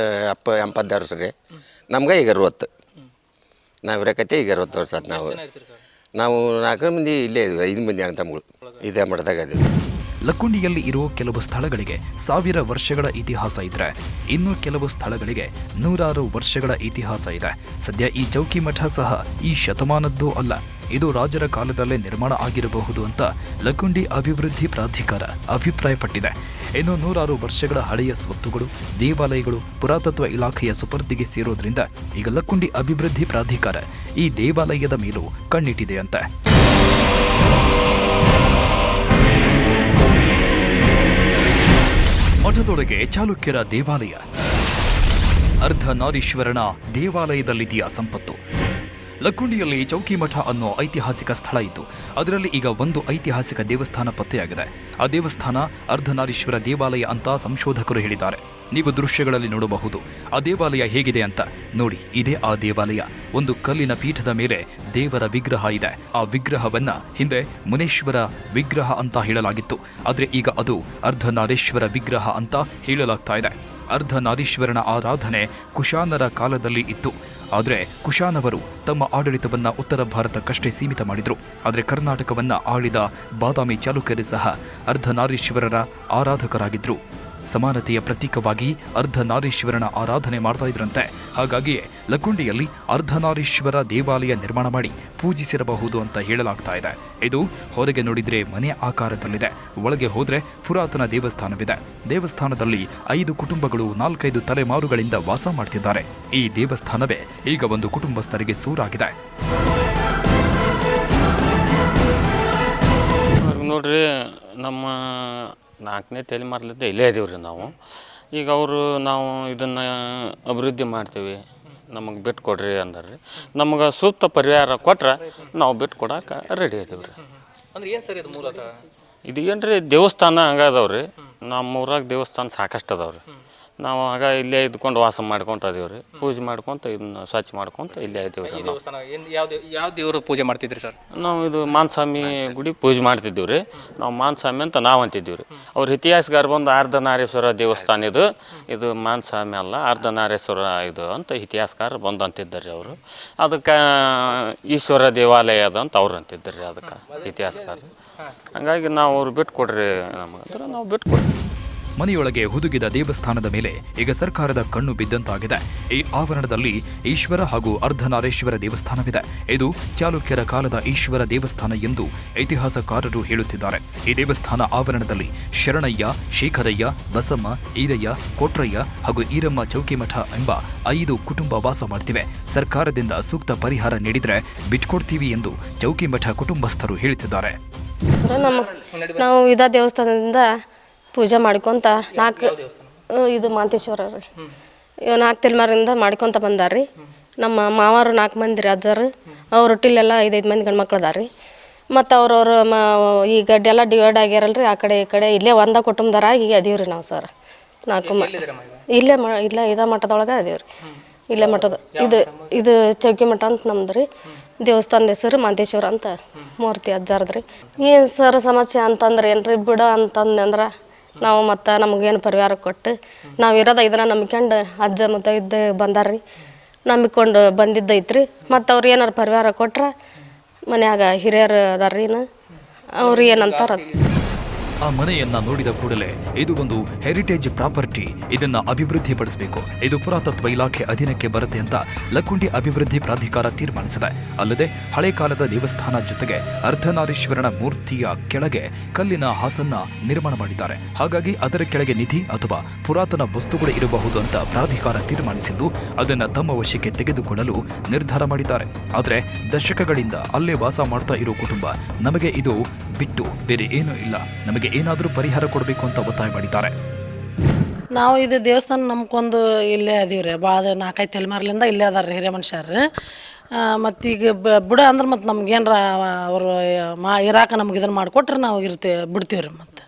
86 ವರ್ಷ ರೀ. ನಮ್ಗೆ ಈಗ 60. ನಾವು ಇರಕತ್ತೆ ಈಗ 60 ವರ್ಷ ಆಯ್ತು. ನಾವು 4 ಮಂದಿ ಇಲ್ಲೇ ಇದ್ವಿ, 5 ಮಂದಿ ಅಣ್ಣ ತಮ್ಮಗಳು ಇದೇ ಮಠದಾಗ ಅದೀವಿ. ಲಕ್ಕುಂಡಿಯಲ್ಲಿ ಇರೋ ಕೆಲವು ಸ್ಥಳಗಳಿಗೆ 1000 ವರ್ಷಗಳ ಇತಿಹಾಸ ಇದ್ರೆ ಇನ್ನು ಕೆಲವು ಸ್ಥಳಗಳಿಗೆ ನೂರಾರು ವರ್ಷಗಳ ಇತಿಹಾಸ ಇದೆ. ಸದ್ಯ ಈ ಚೌಕಿ ಮಠ ಸಹ ಈ ಶತಮಾನದ್ದೂ ಅಲ್ಲ, ಇದು ರಾಜರ ಕಾಲದಲ್ಲೇ ನಿರ್ಮಾಣ ಆಗಿರಬಹುದು ಅಂತ ಲಕ್ಕುಂಡಿ ಅಭಿವೃದ್ಧಿ ಪ್ರಾಧಿಕಾರ ಅಭಿಪ್ರಾಯಪಟ್ಟಿದೆ. ಇನ್ನು ನೂರಾರು ವರ್ಷಗಳ ಹಳೆಯ ಸ್ವತ್ತುಗಳು, ದೇವಾಲಯಗಳು ಪುರಾತತ್ವ ಇಲಾಖೆಯ ಸುಪರ್ದಿಗೆ ಸೇರೋದ್ರಿಂದ ಈಗ ಲಕ್ಕುಂಡಿ ಅಭಿವೃದ್ಧಿ ಪ್ರಾಧಿಕಾರ ಈ ದೇವಾಲಯದ ಮೇಲೂ ಕಣ್ಣಿಟ್ಟಿದೆಯಂತೆ. ಮಠದೊಳಗೆ ಚಾಲುಕ್ಯರ ದೇವಾಲಯ, ಅರ್ಧನಾರೀಶ್ವರನ ದೇವಾಲಯದಲ್ಲಿದೆಯ ಸಂಪತ್ತು. ಲಕ್ಕುಂಡಿಯಲ್ಲಿ ಚೌಕಿ ಮಠ ಅನ್ನೋ ಐತಿಹಾಸಿಕ ಸ್ಥಳ ಇತ್ತು, ಅದರಲ್ಲಿ ಈಗ ಒಂದು ಐತಿಹಾಸಿಕ ದೇವಸ್ಥಾನ ಪತ್ತೆಯಾಗಿದೆ. ಆ ದೇವಸ್ಥಾನ ಅರ್ಧನಾರೀಶ್ವರ ದೇವಾಲಯ ಅಂತ ಸಂಶೋಧಕರು ಹೇಳಿದ್ದಾರೆ. ನೀವು ದೃಶ್ಯಗಳಲ್ಲಿ ನೋಡಬಹುದು ಆ ದೇವಾಲಯ ಹೇಗಿದೆ ಅಂತ. ನೋಡಿ, ಇದೇ ಆ ದೇವಾಲಯ. ಒಂದು ಕಲ್ಲಿನ ಪೀಠದ ಮೇಲೆ ದೇವರ ವಿಗ್ರಹ ಇದೆ. ಆ ವಿಗ್ರಹವನ್ನ ಹಿಂದೆ ಮುನೇಶ್ವರ ವಿಗ್ರಹ ಅಂತ ಹೇಳಲಾಗಿತ್ತು, ಆದರೆ ಈಗ ಅದು ಅರ್ಧನಾರೀಶ್ವರ ವಿಗ್ರಹ ಅಂತ ಹೇಳಲಾಗ್ತಾ ಇದೆ. ಅರ್ಧನಾರೀಶ್ವರನ ಆರಾಧನೆ ಕುಶಾನರ ಕಾಲದಲ್ಲಿ ಇತ್ತು, ಆದರೆ ಕುಶಾನವರು ತಮ್ಮ ಆಡಳಿತವನ್ನ ಉತ್ತರ ಭಾರತಕ್ಕಷ್ಟೇ ಸೀಮಿತ ಮಾಡಿದ್ರು. ಆದರೆ ಕರ್ನಾಟಕವನ್ನ ಆಳಿದ ಬಾದಾಮಿ ಚಾಲುಕ್ಯರು ಸಹ ಅರ್ಧನಾರೀಶ್ವರರ ಆರಾಧಕರಾಗಿದ್ರು. ಸಮಾನತೆಯ ಪ್ರತೀಕವಾಗಿ ಅರ್ಧನಾರೀಶ್ವರನ ಆರಾಧನೆ ಮಾಡ್ತಾ ಇದ್ರಂತೆ. ಹಾಗಾಗಿಯೇ ಲಕ್ಕುಂಡಿಯಲ್ಲಿ ಅರ್ಧನಾರೀಶ್ವರ ದೇವಾಲಯ ನಿರ್ಮಾಣ ಮಾಡಿ ಪೂಜಿಸಿರಬಹುದು ಅಂತ ಹೇಳಲಾಗ್ತಾ ಇದೆ. ಇದು ಹೊರಗೆ ನೋಡಿದ್ರೆ ಮನೆ ಆಕಾರದಲ್ಲಿದೆ, ಒಳಗೆ ಹೋದ್ರೆ ಪುರಾತನ ದೇವಸ್ಥಾನವಿದೆ. ದೇವಸ್ಥಾನದಲ್ಲಿ 5 ಕುಟುಂಬಗಳು 4-5 ತಲೆಮಾರುಗಳಿಂದ ವಾಸ ಮಾಡ್ತಿದ್ದಾರೆ. ಈ ದೇವಸ್ಥಾನವೇ ಈಗ ಒಂದು ಕುಟುಂಬಸ್ಥರಿಗೆ ಸೂರಾಗಿದೆ. ನೋಡ್ರಿ, ನಮ್ಮ 4ನೇ ತಲೆಮಾರಲಿದ್ದ ಇಲ್ಲೇ ಇದೀವ್ರಿ ನಾವು. ಈಗ ನಾವು ಇದನ್ನು ಅಭಿವೃದ್ಧಿ ಮಾಡ್ತೀವಿ, ನಮಗೆ ಬಿಟ್ಟು ಕೊಡ್ರಿ ಅಂದ್ರಿ. ನಮಗೆ ಸೂಕ್ತ ಪರಿಹಾರ ಕೊಟ್ರೆ ನಾವು ಬಿಟ್ಟು ಕೊಡಕ್ಕೆ ರೆಡಿ ಇದೀವ್ರಿ. ಅಂದ್ರೆ ಏನು ಸರ್ ಇದು ಮೂಲತಃ? ಇದು ಏನ್ರಿ ದೇವಸ್ಥಾನ ಹಂಗದವ್ರಿ. ನಮ್ಮ ಊರಾಗ ದೇವಸ್ಥಾನ ಸಾಕಷ್ಟು ಅದಾವ್ರಿ. ನಾವು ಆಗ ಇಲ್ಲೇ ಇದ್ಕೊಂಡು ವಾಸ ಮಾಡ್ಕೊಂತ ಇದೀವಿ ರೀ. ಪೂಜೆ ಮಾಡ್ಕೊತ ಇದನ್ನ ಸ್ವಚ್ಛ ಮಾಡ್ಕೊತ ಇಲ್ಲೇ ಇದೀವಿ ರೀ. ದೇವಸ್ಥಾನ ಯಾವ ದೇವರು ಪೂಜೆ ಮಾಡ್ತಿದ್ರಿ ಸರ್? ನಾವು ಇದು ಮಾನಸ್ವಾಮಿ ಗುಡಿ ಪೂಜೆ ಮಾಡ್ತಿದ್ದೀವಿ ರೀ. ನಾವು ಮಾನಸ್ವಾಮಿ ಅಂತ ನಾವು ಅಂತಿದ್ದೀವಿ ರೀ. ಅವ್ರ ಇತಿಹಾಸಗಾರ ಬಂದು ಅರ್ಧನಾರೀಶ್ವರ ದೇವಸ್ಥಾನ ಇದು ಮಾನಸ್ವಾಮಿ ಅಲ್ಲ, ಅರ್ಧನಾರೀಶ್ವರ ಇದು ಅಂತ ಇತಿಹಾಸಗಾರ ಬಂದು ಅಂತಿದ್ದಾರೆ ರೀ. ಅವರು ಅದಕ್ಕೆ ಈಶ್ವರ ದೇವಾಲಯ ಅದ ಅಂತ ಅವ್ರು ಅಂತಿದ್ದಾರೆ ರೀ, ಅದಕ್ಕೆ ಇತಿಹಾಸಗಾರ. ಹಂಗಾಗಿ ನಾವು ಅವ್ರು ಬಿಟ್ಟು ಕೊಡ್ರಿ ನಮಗಂದ್ರೆ ನಾವು ಬಿಟ್ಟು ಕೊಡ್ರಿ. ಮನೆಯೊಳಗೆ ಹುದುಗಿದ ದೇವಸ್ಥಾನದ ಮೇಲೆ ಈಗ ಸರ್ಕಾರದ ಕಣ್ಣು ಬಿದ್ದಂತಾಗಿದೆ. ಈ ಆವರಣದಲ್ಲಿ ಈಶ್ವರ ಹಾಗೂ ಅರ್ಧನಾರೀಶ್ವರ ದೇವಸ್ಥಾನವಿದೆ. ಇದು ಚಾಲುಕ್ಯರ ಕಾಲದ ಈಶ್ವರ ದೇವಸ್ಥಾನ ಎಂದು ಇತಿಹಾಸಕಾರರು ಹೇಳುತ್ತಿದ್ದಾರೆ. ಈ ದೇವಸ್ಥಾನ ಆವರಣದಲ್ಲಿ ಶರಣಯ್ಯ, ಶೇಖರಯ್ಯ, ಬಸಮ್ಮ, ಈರಯ್ಯ, ಕೊಟ್ರಯ್ಯ ಹಾಗೂ ಈರಮ್ಮ ಚೌಕಿಮಠ ಎಂಬ 5 ಕುಟುಂಬ ವಾಸ ಮಾಡ್ತಿವೆ. ಸರ್ಕಾರದಿಂದ ಸೂಕ್ತ ಪರಿಹಾರ ನೀಡಿದ್ರೆ ಬಿಟ್ಕೊಡ್ತೀವಿ ಎಂದು ಚೌಕಿಮಠ ಕುಟುಂಬಸ್ಥರು ಹೇಳುತ್ತಿದ್ದಾರೆ. ನಾವು ಇದ ದೇವಸ್ಥಾನದಿಂದ ಪೂಜೆ ಮಾಡ್ಕೊತ ಇದು ಮಾಂತೇಶ್ವರ ರೀ. 4 ತಲೆಮಾರಿಂದ ಮಾಡ್ಕೊತ ಬಂದಾರ್ರಿ. ನಮ್ಮ ಮಾವಾರು 4 ಮಂದಿ ರೀ, ಅಜ್ಜರು. ಅವ್ರ ಒಟ್ಟಿಲೆಲ್ಲ 5 ಮಂದಿ ಗಂಡು ಮಕ್ಳು ಅದಾರ ರೀ. ಮತ್ತು ಅವ್ರವ್ರ ಈ ಗಡ್ಡೆಲ್ಲ ಡಿವೈಡ್ ಆಗ್ಯಾರಲ್ರಿ, ಆ ಕಡೆ ಈ ಕಡೆ ಇಲ್ಲೇ ಒಂದ ಕುಟುಂಬದರಾಗಿ ಅದೀವಿ ರೀ ನಾವು ಸರ್. 4 ಇಲ್ಲೇ ಇದ ಮಠದೊಳಗೆ ಅದೀವಿ ರೀ. ಇಲ್ಲೇ ಮಠದ ಇದು ಚೌಕಿ ಮಠ ಅಂತ ನಮ್ದು ರೀ. ದೇವಸ್ಥಾನದ ಹೆಸರು ಮಾಂತೇಶ್ವರ ಅಂತ ಮೂರ್ತಿ ಅಜ್ಜಾರದ್ರಿ. ಏನು ಸರ್ ಸಮಸ್ಯೆ ಅಂತಂದ್ರೆ ಏನ್ರಿ ಬಿಡ ಅಂತಂದ್ರೆ ನಾವು ಮತ್ತು ನಮಗೇನು ಪರಿಹಾರ ಕೊಟ್ಟು ನಾವು ಇರೋದು ಇದನ್ನು ನಂಬ್ಕೊಂಡು ಅಜ್ಜ ಮತ್ತು ಇದ್ದು ಬಂದಾರ್ರಿ ನಂಬಿಕೊಂಡು ಬಂದಿದ್ದೈತ್ರಿ ಮತ್ತು ಅವ್ರು ಏನಾರು ಪರಿಹಾರ ಕೊಟ್ರೆ ಮನ್ಯಾಗ ಹಿರಿಯರು ಅದಾರ್ರಿ ಅವ್ರು ಏನಂತಾರ ಆ ಮನೆಯನ್ನ ನೋಡಿದ ಕೂಡಲೇ ಇದು ಒಂದು ಹೆರಿಟೇಜ್ ಪ್ರಾಪರ್ಟಿ, ಇದನ್ನ ಅಭಿವೃದ್ಧಿಪಡಿಸಬೇಕು, ಇದು ಪುರಾತತ್ವ ಇಲಾಖೆ ಅಧೀನಕ್ಕೆ ಬರುತ್ತೆ ಅಂತ ಲಕ್ಕುಂಡಿ ಅಭಿವೃದ್ಧಿ ಪ್ರಾಧಿಕಾರ ತೀರ್ಮಾನಿಸಿದೆ. ಅಲ್ಲದೆ ಹಳೆ ಕಾಲದ ದೇವಸ್ಥಾನ ಜೊತೆಗೆ ಅರ್ಧನಾರೀಶ್ವರನ ಮೂರ್ತಿಯ ಕೆಳಗೆ ಕಲ್ಲಿನ ಹಾಸನ್ನ ನಿರ್ಮಾಣ ಮಾಡಿದ್ದಾರೆ. ಹಾಗಾಗಿ ಅದರ ಕೆಳಗೆ ನಿಧಿ ಅಥವಾ ಪುರಾತನ ವಸ್ತುಗಳು ಇರಬಹುದು ಅಂತ ಪ್ರಾಧಿಕಾರ ತೀರ್ಮಾನಿಸಿದ್ದು ಅದನ್ನ ತಮ್ಮ ವಶಕ್ಕೆ ತೆಗೆದುಕೊಳ್ಳಲು ನಿರ್ಧಾರ ಮಾಡಿದ್ದಾರೆ. ಆದರೆ ದಶಕಗಳಿಂದ ಅಲ್ಲೇ ವಾಸ ಮಾಡ್ತಾ ಇರೋ ಕುಟುಂಬ ನಮಗೆ ಇದು ಬಿಟ್ಟು ಬೇರೆ ಏನೂ ಇಲ್ಲ, ನಮಗೆ ಏನಾದರೂ ಪರಿಹಾರ ಕೊಡಬೇಕು ಅಂತ ಒತ್ತಾಯ ಮಾಡಿದ್ದಾರೆ. ನಾವು ಇದು ದೇವಸ್ಥಾನ ನಮ್ಗೊಂದು ಇಲ್ಲೇ ಅದೀವ್ರಿ, ಭಾಳ 4-5 ತಲೆಮಾರ್ಲಿಂದ ಇಲ್ಲೇ ಅದಾರ ಹಿರಿಯ ಮನುಷ್ಯರು. ಮತ್ತು ಈಗ ಬಿಡ ಅಂದ್ರೆ ಮತ್ತು ನಮ್ಗೇನಾರ ಅವರು ಇರಾಕ ನಮ್ಗೆ ಇದನ್ನು ಮಾಡಿಕೊಟ್ರೆ ನಾವು ಬಿಡ್ತೀವಿ ರೀ. ಮತ್ತು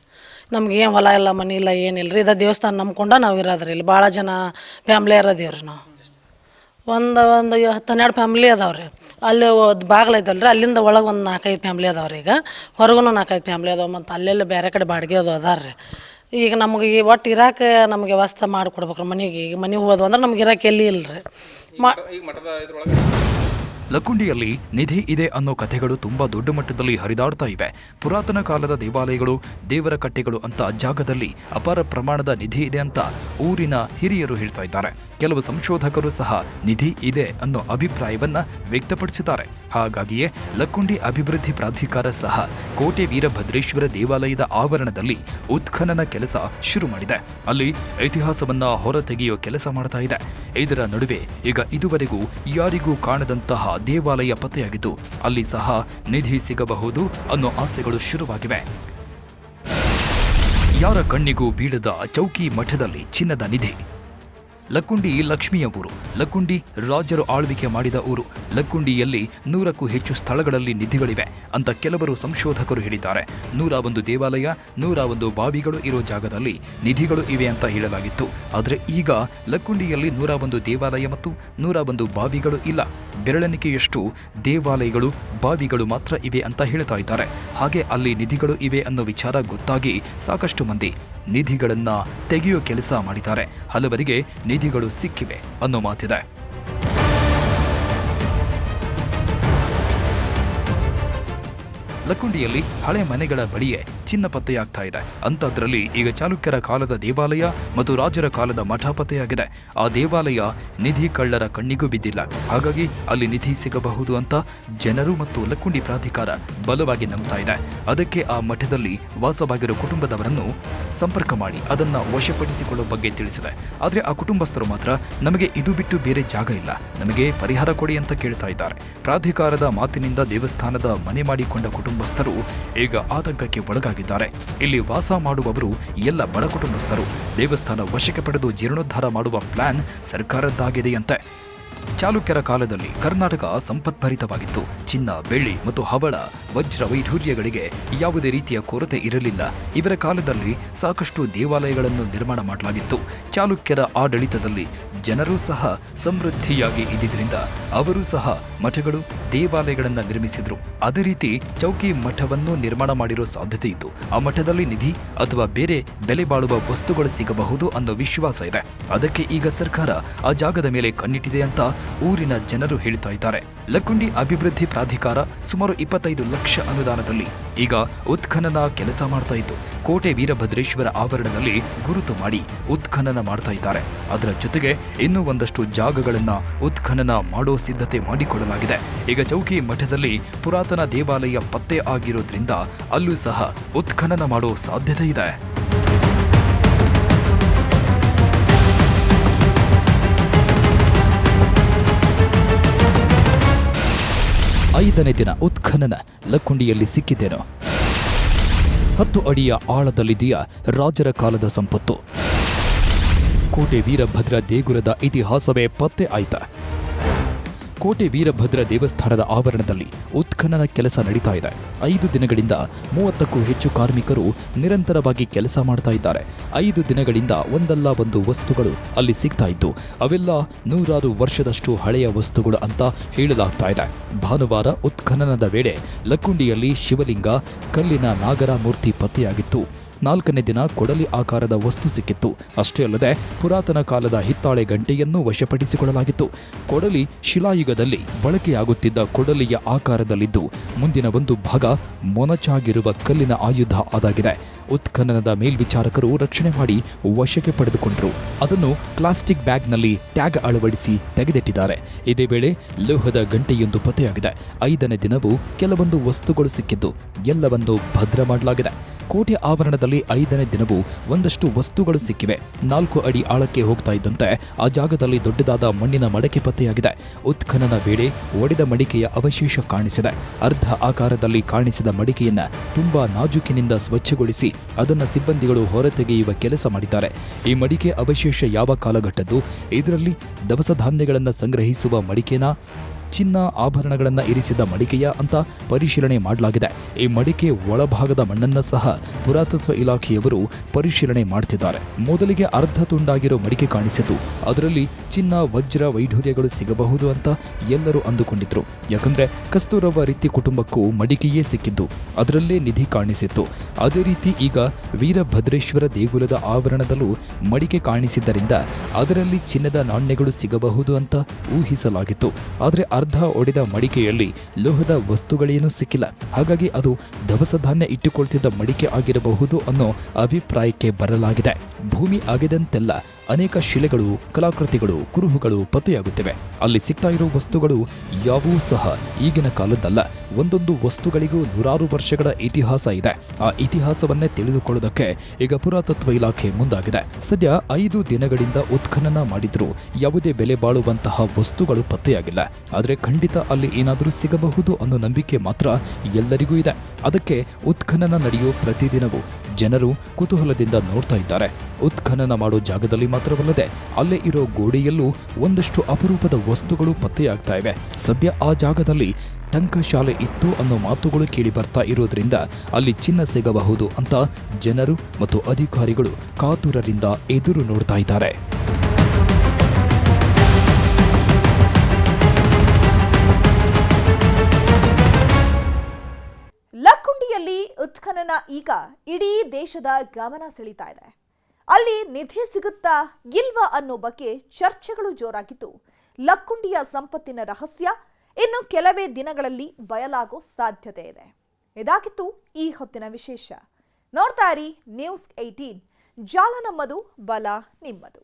ನಮ್ಗೆ ಏನು ಹೊಲ ಇಲ್ಲ ಮನೆ ಇಲ್ಲ ಏನಿಲ್ಲ ರೀ, ಇದು ದೇವಸ್ಥಾನ ನಂಬ್ಕೊಂಡು ನಾವು ಇರೋದ್ರಿ. ಇಲ್ಲಿ ಭಾಳ ಜನ ಫ್ಯಾಮ್ಲಿ ಇರೋದೀವ್ರಿ. ನಾವು ಒಂದು 10-12 ಫ್ಯಾಮ್ಲಿ ಅದಾವ್ರಿ. ಅಲ್ಲಿ ಬಾಗಿಲು ಐತಲ್ರಿ, ಅಲ್ಲಿಂದ ಒಳಗೆ ಒಂದು 4-5 ಫ್ಯಾಮ್ಲಿ ಅದಾವ್ರಿ. ಈಗ ಹೊರಗೂ 4-5 ಫ್ಯಾಮ್ಲಿ ಅದಾವೆ. ಮತ್ತು ಅಲ್ಲೆಲ್ಲ ಬೇರೆ ಕಡೆ ಬಾಡಿಗೆ ಅದು ಅದಾರ ರೀ. ಈಗ ನಮಗೆ ಒಟ್ಟು ಇರಾಕೆ ನಮಗೆ ವ್ಯವಸ್ಥೆ ಮಾಡಿಕೊಡ್ಬೇಕ್ರಿ ಮನೆಗೆ. ಈಗ ಮನೆಗೆ ಹೋದ್ವು ಅಂದ್ರೆ ನಮ್ಗೆ ಇರಾಕೆ ಎಲ್ಲಿ ಇಲ್ಲ ರೀ. ಲಕ್ಕುಂಡಿಯಲ್ಲಿ ನಿಧಿ ಇದೆ ಅನ್ನೋ ಕಥೆಗಳು ತುಂಬಾ ದೊಡ್ಡ ಮಟ್ಟದಲ್ಲಿ ಹರಿದಾಡ್ತಾ ಇವೆ. ಪುರಾತನ ಕಾಲದ ದೇವಾಲಯಗಳು, ದೇವರ ಕಟ್ಟೆಗಳು ಅಂತ ಜಾಗದಲ್ಲಿ ಅಪಾರ ಪ್ರಮಾಣದ ನಿಧಿ ಇದೆ ಅಂತ ಊರಿನ ಹಿರಿಯರು ಹೇಳ್ತಾ ಇದ್ದಾರೆ. ಕೆಲವು ಸಂಶೋಧಕರು ಸಹ ನಿಧಿ ಇದೆ ಅನ್ನೋ ಅಭಿಪ್ರಾಯವನ್ನ ವ್ಯಕ್ತಪಡಿಸಿದ್ದಾರೆ. ಹಾಗಾಗಿಯೇ ಲಕ್ಕುಂಡಿ ಅಭಿವೃದ್ಧಿ ಪ್ರಾಧಿಕಾರ ಸಹ ಕೋಟೆ ವೀರಭದ್ರೇಶ್ವರ ದೇವಾಲಯದ ಆವರಣದಲ್ಲಿ ಉತ್ಖನನ ಕೆಲಸ ಶುರು ಮಾಡಿದೆ. ಅಲ್ಲಿ ಇತಿಹಾಸವನ್ನ ಹೊರತೆಗೆಯೋ ಕೆಲಸ ಮಾಡ್ತಾ ಇದೆ. ಇದರ ನಡುವೆ ಈಗ ಇದುವರೆಗೂ ಯಾರಿಗೂ ಕಾಣದಂತಹ ದೇವಾಲಯ ಪತ್ತೆಯಾಗಿದ್ದು ಅಲ್ಲಿ ಸಹ ನಿಧಿ ಸಿಗಬಹುದು ಅನ್ನೋ ಆಸೆಗಳು ಶುರುವಾಗಿವೆ. ಯಾರ ಕಣ್ಣಿಗೂ ಬೀಳದ ಚೌಕಿ ಮಠದಲ್ಲಿ ಚಿನ್ನದ ನಿಧಿ. ಲಕ್ಕುಂಡಿ ಲಕ್ಷ್ಮಿಯ ಊರು. ಲಕ್ಕುಂಡಿ ರಾಜರು ಆಳ್ವಿಕೆ ಮಾಡಿದ ಊರು. ಲಕ್ಕುಂಡಿಯಲ್ಲಿ 100ಕ್ಕೂ ಹೆಚ್ಚು ಸ್ಥಳಗಳಲ್ಲಿ ನಿಧಿಗಳಿವೆ ಅಂತ ಕೆಲವರು ಸಂಶೋಧಕರು ಹೇಳಿದ್ದಾರೆ. 101 ದೇವಾಲಯ, 101 ಬಾವಿಗಳು ಇರೋ ಜಾಗದಲ್ಲಿ ನಿಧಿಗಳು ಇವೆ ಅಂತ ಹೇಳಲಾಗಿತ್ತು. ಆದರೆ ಈಗ ಲಕ್ಕುಂಡಿಯಲ್ಲಿ 101 ದೇವಾಲಯ ಮತ್ತು 101 ಬಾವಿಗಳು ಇಲ್ಲ. ಬೆರಳೆಣಿಕೆಯಷ್ಟು ದೇವಾಲಯಗಳು, ಬಾವಿಗಳು ಮಾತ್ರ ಇವೆ ಅಂತ ಹೇಳ್ತಾ ಇದ್ದಾರೆ. ಹಾಗೆ ಅಲ್ಲಿ ನಿಧಿಗಳು ಇವೆ ಅನ್ನೋ ವಿಚಾರ ಗೊತ್ತಾಗಿ ಸಾಕಷ್ಟು ಮಂದಿ ನಿಧಿಗಳನ್ನ ತೆಗೆಯೋ ಕೆಲಸ ಮಾಡಿದ್ದಾರೆ. ಹಲವರಿಗೆ ನಿಧಿಗಳು ಸಿಕ್ಕಿವೆ ಅನ್ನೋ ಮಾತಿದೆ. ಲಕ್ಕುಂಡಿಯಲ್ಲಿ ಹಳೆ ಮನೆಗಳ ಬಳಿಯೇ ಚಿನ್ನ ಪತ್ತೆಯಾಗ್ತಾ ಇದೆ. ಅಂಥದ್ರಲ್ಲಿ ಈಗ ಚಾಲುಕ್ಯರ ಕಾಲದ ದೇವಾಲಯ ಮತ್ತು ರಾಜರ ಕಾಲದ ಮಠ ಪತ್ತೆಯಾಗಿದೆ. ಆ ದೇವಾಲಯ ನಿಧಿ ಕಳ್ಳರ ಕಣ್ಣಿಗೂ ಬಿದ್ದಿಲ್ಲ. ಹಾಗಾಗಿ ಅಲ್ಲಿ ನಿಧಿ ಸಿಗಬಹುದು ಅಂತ ಜನರು ಮತ್ತು ಲಕ್ಕುಂಡಿ ಪ್ರಾಧಿಕಾರ ಬಲವಾಗಿ ನಂಬ್ತಾ ಇದೆ. ಅದಕ್ಕೆ ಆ ಮಠದಲ್ಲಿ ವಾಸವಾಗಿರೋ ಕುಟುಂಬದವರನ್ನು ಸಂಪರ್ಕ ಮಾಡಿ ಅದನ್ನ ವಶಪಡಿಸಿಕೊಳ್ಳುವ ಬಗ್ಗೆ ತಿಳಿಸಿದೆ. ಆದರೆ ಆ ಕುಟುಂಬಸ್ಥರು ಮಾತ್ರ ನಮಗೆ ಇದು ಬಿಟ್ಟು ಬೇರೆ ಜಾಗ ಇಲ್ಲ, ನಮಗೆ ಪರಿಹಾರ ಕೊಡಿ ಅಂತ ಕೇಳ್ತಾ ಇದ್ದಾರೆ. ಪ್ರಾಧಿಕಾರದ ಮಾತಿನಿಂದ ದೇವಸ್ಥಾನದ ಮನೆ ಮಾಡಿಕೊಂಡ ಕುಟುಂಬಸ್ಥರು ಈಗ ಆತಂಕಕ್ಕೆ ಒಳಗಾಗಿದ್ದಾರೆ. ಇಲ್ಲಿ ವಾಸ ಮಾಡುವವರು ಎಲ್ಲ ಬಡ ಕುಟುಂಬಸ್ಥರು. ದೇವಸ್ಥಾನ ವಶಕ್ಕೆ ಪಡೆದು ಜೀರ್ಣೋದ್ಧಾರ ಮಾಡುವ ಪ್ಲಾನ್ ಸರ್ಕಾರದ್ದಾಗಿದೆಯಂತೆ. ಚಾಲುಕ್ಯರ ಕಾಲದಲ್ಲಿ ಕರ್ನಾಟಕ ಸಂಪದ್ಭರಿತವಾಗಿತ್ತು. ಚಿನ್ನ, ಬೆಳ್ಳಿ ಮತ್ತು ಹವಳ, ವಜ್ರ ವೈಢೂರ್ಯಗಳಿಗೆ ಯಾವುದೇ ರೀತಿಯ ಕೊರತೆ ಇರಲಿಲ್ಲ. ಇವರ ಕಾಲದಲ್ಲಿ ಸಾಕಷ್ಟು ದೇವಾಲಯಗಳನ್ನು ನಿರ್ಮಾಣ ಮಾಡಲಾಗಿತ್ತು. ಚಾಲುಕ್ಯರ ಆಡಳಿತದಲ್ಲಿ ಜನರೂ ಸಹ ಸಮೃದ್ಧಿಯಾಗಿ ಇದ್ದಿದ್ದರಿಂದ ಅವರು ಸಹ ಮಠಗಳು, ದೇವಾಲಯಗಳನ್ನು ನಿರ್ಮಿಸಿದ್ರು. ಅದೇ ರೀತಿ ಚೌಕಿ ಮಠವನ್ನು ನಿರ್ಮಾಣ ಮಾಡಿರೋ ಸಾಧ್ಯತೆ ಇತ್ತು. ಆ ಮಠದಲ್ಲಿ ನಿಧಿ ಅಥವಾ ಬೇರೆ ಬೆಲೆ ಬಾಳುವ ವಸ್ತುಗಳು ಸಿಗಬಹುದು ಅನ್ನೋ ವಿಶ್ವಾಸ ಇದೆ. ಅದಕ್ಕೆ ಈಗ ಸರ್ಕಾರ ಆ ಜಾಗದ ಮೇಲೆ ಕಣ್ಣಿಟ್ಟಿದೆ ಅಂತ ಊರಿನ ಜನರು ಹೇಳ್ತಾ ಇದ್ದಾರೆ. ಲಕ್ಕುಂಡಿ ಅಭಿವೃದ್ಧಿ ಪ್ರಾಧಿಕಾರ ಸುಮಾರು 25 ಲಕ್ಷ ಅನುದಾನದಲ್ಲಿ ಈಗ ಉತ್ಖನನ ಕೆಲಸ ಮಾಡ್ತಾ ಇತ್ತು. ಕೋಟೆ ವೀರಭದ್ರೇಶ್ವರ ಆವರಣದಲ್ಲಿ ಗುರುತು ಮಾಡಿ ಉತ್ಖನನ ಮಾಡ್ತಾ ಇದ್ದಾರೆ. ಅದರ ಜೊತೆಗೆ ಇನ್ನೂ ಒಂದಷ್ಟು ಜಾಗಗಳನ್ನ ಉತ್ಖನನ ಮಾಡೋ ಸಿದ್ಧತೆ ಮಾಡಿಕೊಳ್ಳಲಾಗಿದೆ. ಈಗ ಚೌಕಿ ಮಠದಲ್ಲಿ ಪುರಾತನ ದೇವಾಲಯ ಪತ್ತೆ ಆಗಿರೋದ್ರಿಂದ ಅಲ್ಲೂ ಸಹ ಉತ್ಖನನ ಮಾಡೋ ಸಾಧ್ಯತೆ ಇದೆ. 5ನೇ ದಿನ ಉತ್ಖನನ. ಲಕ್ಕುಂಡಿಯಲ್ಲಿ ಸಿಕ್ಕಿದ್ದೇನೋ 10 ಅಡಿಯ ಆಳದಲ್ಲಿದೆಯಾ ರಾಜರ ಕಾಲದ ಸಂಪತ್ತು. ಕೋಟೆ ವೀರಭದ್ರ ದೇಗುಲದ ಇತಿಹಾಸವೇ ಪತ್ತೆ ಆಯ್ತಾ? ಕೋಟೆ ವೀರಭದ್ರ ದೇವಸ್ಥಾನದ ಆವರಣದಲ್ಲಿ ಉತ್ಖನನ ಕೆಲಸ ನಡೀತಾ ಇದೆ. 5 ದಿನಗಳಿಂದ 30ಕ್ಕೂ ಹೆಚ್ಚು ಕಾರ್ಮಿಕರು ನಿರಂತರವಾಗಿ ಕೆಲಸ ಮಾಡ್ತಾ ಇದ್ದಾರೆ. 5 ದಿನಗಳಿಂದ ಒಂದಲ್ಲ ಒಂದು ವಸ್ತುಗಳು ಅಲ್ಲಿ ಸಿಗ್ತಾ ಇದ್ದು ಅವೆಲ್ಲ 100 ವರ್ಷದಷ್ಟು ಹಳೆಯ ವಸ್ತುಗಳು ಅಂತ ಹೇಳಲಾಗ್ತಾ ಇದೆ. ಭಾನುವಾರ ಉತ್ಖನನದ ವೇಳೆ ಲಕ್ಕುಂಡಿಯಲ್ಲಿ ಶಿವಲಿಂಗ, ಕಲ್ಲಿನ ನಾಗರ ಮೂರ್ತಿ ಪತ್ತೆಯಾಗಿತ್ತು. 4ನೇ ದಿನ ಕೊಡಲಿ ಆಕಾರದ ವಸ್ತು ಸಿಕ್ಕಿತ್ತು. ಅಷ್ಟೇ ಅಲ್ಲದೆ ಪುರಾತನ ಕಾಲದ ಹಿತ್ತಾಳೆ ಗಂಟೆಯನ್ನು ವಶಪಡಿಸಿಕೊಳ್ಳಲಾಗಿತ್ತು. ಕೊಡಲಿ ಶಿಲಾಯುಗದಲ್ಲಿ ಬಳಕೆಯಾಗುತ್ತಿದ್ದ ಕೊಡಲಿಯ ಆಕಾರದಲ್ಲಿದ್ದು ಮುಂದಿನ ಒಂದು ಭಾಗ ಮೊನಚಾಗಿರುವ ಕಲ್ಲಿನ ಆಯುಧ ಅದಾಗಿದೆ. ಉತ್ಖನನದ ಮೇಲ್ವಿಚಾರಕರು ರಕ್ಷಣೆ ಮಾಡಿ ವಶಕ್ಕೆ ಪಡೆದುಕೊಂಡರು. ಅದನ್ನು ಪ್ಲಾಸ್ಟಿಕ್ ಬ್ಯಾಗ್ನಲ್ಲಿ ಟ್ಯಾಗ್ ಅಳವಡಿಸಿ ತೆಗೆದಿಟ್ಟಿದ್ದಾರೆ. ಇದೇ ವೇಳೆ ಲೋಹದ ಗಂಟೆಯೊಂದು ಪತ್ತೆಯಾಗಿದೆ. 5ನೇ ದಿನವೂ ಕೆಲವೊಂದು ವಸ್ತುಗಳು ಸಿಕ್ಕಿದ್ದು ಎಲ್ಲವನ್ನೂ ಭದ್ರ ಮಾಡಲಾಗಿದೆ. ಕೋಟೆ ಆವರಣದಲ್ಲಿ 5ನೇ ದಿನವೂ ಒಂದಷ್ಟು ವಸ್ತುಗಳು ಸಿಕ್ಕಿವೆ. 4 ಅಡಿ ಆಳಕ್ಕೆ ಹೋಗ್ತಾ ಇದ್ದಂತೆ ಆ ಜಾಗದಲ್ಲಿ ದೊಡ್ಡದಾದ ಮಣ್ಣಿನ ಮಡಕೆ ಪತ್ತೆಯಾಗಿದೆ. ಉತ್ಖನನ ವೇಳೆ ಒಡೆದ ಮಡಿಕೆಯ ಅವಶೇಷ ಕಾಣಿಸಿದೆ. ಅರ್ಧ ಆಕಾರದಲ್ಲಿ ಕಾಣಿಸಿದ ಮಡಿಕೆಯನ್ನ ತುಂಬಾ ನಾಜೂಕಿನಿಂದ ಸ್ವಚ್ಛಗೊಳಿಸಿ ಅದನ್ನು ಸಿಬ್ಬಂದಿಗಳು ಹೊರತೆಗೆಯುವ ಕೆಲಸ ಮಾಡಿದ್ದಾರೆ. ಈ ಮಡಿಕೆ ಅವಶೇಷ ಯಾವ ಕಾಲಘಟ್ಟದ್ದು? ಇದರಲ್ಲಿ ದವಸ ಧಾನ್ಯಗಳನ್ನು ಸಂಗ್ರಹಿಸುವ ಮಡಿಕೆನಾ, ಚಿನ್ನ ಆಭರಣಗಳನ್ನು ಇರಿಸಿದ ಮಡಿಕೆಯ ಅಂತ ಪರಿಶೀಲನೆ ಮಾಡಲಾಗಿದೆ. ಈ ಮಡಿಕೆ ಒಳಭಾಗದ ಮಣ್ಣನ್ನ ಸಹ ಪುರಾತತ್ವ ಇಲಾಖೆಯವರು ಪರಿಶೀಲನೆ ಮಾಡ್ತಿದ್ದಾರೆ. ಮೊದಲಿಗೆ ಅರ್ಧ ತುಂಡಾಗಿರೋ ಮಡಿಕೆ ಕಾಣಿಸಿತು. ಅದರಲ್ಲಿ ಚಿನ್ನ, ವಜ್ರ, ವೈಢೂರ್ಯಗಳು ಸಿಗಬಹುದು ಅಂತ ಎಲ್ಲರೂ ಅಂದುಕೊಂಡಿದ್ರು. ಯಾಕಂದ್ರೆ ಕಸ್ತೂರವ ರೀತಿ ಕುಟುಂಬಕ್ಕೂ ಮಡಿಕೆಯೇ ಸಿಕ್ಕಿದ್ದು, ಅದರಲ್ಲೇ ನಿಧಿ ಕಾಣಿಸಿತ್ತು. ಅದೇ ರೀತಿ ಈಗ ವೀರಭದ್ರೇಶ್ವರ ದೇಗುಲದ ಆವರಣದಲ್ಲೂ ಮಡಿಕೆ ಕಾಣಿಸಿದ್ದರಿಂದ ಅದರಲ್ಲಿ ಚಿನ್ನದ ನಾಣ್ಯಗಳು ಸಿಗಬಹುದು ಅಂತ ಊಹಿಸಲಾಗಿತ್ತು. ಆದರೆ ಅರ್ಧ ಒಡೆದ ಮಡಿಕೆಯಲ್ಲಿ ಲೋಹದ ವಸ್ತುಗಳೇನೂ ಸಿಕ್ಕಿಲ್ಲ. ಹಾಗಾಗಿ ಅದು ದವಸ ಧಾನ್ಯ ಇಟ್ಟುಕೊಳ್ತಿದ್ದ ಮಡಿಕೆ ಆಗಿರಬಹುದು ಅನ್ನೋ ಅಭಿಪ್ರಾಯಕ್ಕೆ ಬರಲಾಗಿದೆ. ಭೂಮಿ ಅಗೆದಂತೆಲ್ಲ ಅನೇಕ ಶಿಲೆಗಳು, ಕಲಾಕೃತಿಗಳು, ಕುರುಹುಗಳು ಪತ್ತೆಯಾಗುತ್ತಿವೆ. ಅಲ್ಲಿ ಸಿಗ್ತಾ ಇರೋ ವಸ್ತುಗಳು ಯಾವುವೂ ಸಹ ಈಗಿನ ಕಾಲದ್ದಲ್ಲ. ಒಂದೊಂದು ವಸ್ತುಗಳಿಗೂ ನೂರಾರು ವರ್ಷಗಳ ಇತಿಹಾಸ ಇದೆ. ಆ ಇತಿಹಾಸವನ್ನೇ ತಿಳಿದುಕೊಳ್ಳೋದಕ್ಕೆ ಈಗ ಪುರಾತತ್ವ ಇಲಾಖೆ ಮುಂದಾಗಿದೆ. ಸದ್ಯ 5 ದಿನಗಳಿಂದ ಉತ್ಖನನ ಮಾಡಿದ್ರೂ ಯಾವುದೇ ಬೆಲೆ ಬಾಳುವಂತಹ ವಸ್ತುಗಳು ಪತ್ತೆಯಾಗಿಲ್ಲ. ಆದರೆ ಖಂಡಿತ ಅಲ್ಲಿ ಏನಾದರೂ ಸಿಗಬಹುದು ಅನ್ನೋ ನಂಬಿಕೆ ಮಾತ್ರ ಎಲ್ಲರಿಗೂ ಇದೆ. ಅದಕ್ಕೆ ಉತ್ಖನನ ನಡೆಯೋ ಪ್ರತಿದಿನವೂ ಜನರು ಕುತೂಹಲದಿಂದ ನೋಡ್ತಾ ಇದ್ದಾರೆ. ಉತ್ಖನನ ಮಾಡೋ ಜಾಗದಲ್ಲಿ ಮಾತ್ರವಲ್ಲದೆ ಅಲ್ಲೇ ಇರೋ ಗೋಡೆಯಲ್ಲೂ ಒಂದಷ್ಟು ಅಪರೂಪದ ವಸ್ತುಗಳು ಪತ್ತೆಯಾಗ್ತಾ ಇವೆ. ಸದ್ಯ ಆ ಜಾಗದಲ್ಲಿ ಟಂಕಶಾಲೆ ಇತ್ತು ಅನ್ನೋ ಮಾತುಗಳು ಕೇಳಿ ಬರ್ತಾ ಇರೋದ್ರಿಂದ ಅಲ್ಲಿ ಚಿನ್ನ ಸಿಗಬಹುದು ಅಂತ ಜನರು ಮತ್ತು ಅಧಿಕಾರಿಗಳು ಕಾತುರರಿಂದ ಎದುರು ನೋಡ್ತಾ ಇದ್ದಾರೆ. ಲಕ್ಕುಂಡಿಯಲ್ಲಿ ಉತ್ಖನನ ಈಗ ಇಡೀ ದೇಶದ ಗಮನ ಸೆಳೀತಾ ಇದೆ. ಅಲ್ಲಿ ನಿಧಿ ಸಿಗುತ್ತಾ ಇಲ್ವಾ ಅನ್ನೋ ಬಗ್ಗೆ ಚರ್ಚೆಗಳು ಜೋರಾಗಿದ್ದು, ಲಕ್ಕುಂಡಿಯ ಸಂಪತ್ತಿನ ರಹಸ್ಯ ಇನ್ನು ಕೆಲವೇ ದಿನಗಳಲ್ಲಿ ಬಯಲಾಗೋ ಸಾಧ್ಯತೆ ಇದೆ. ಇದಾಗಿತ್ತು ಈ ಹೊತ್ತಿನ ವಿಶೇಷ. ನೋಡ್ತಾ ಇರಿ News 18, ಜಾಲ ನಮ್ಮದು, ಬಲ ನಿಮ್ಮದು.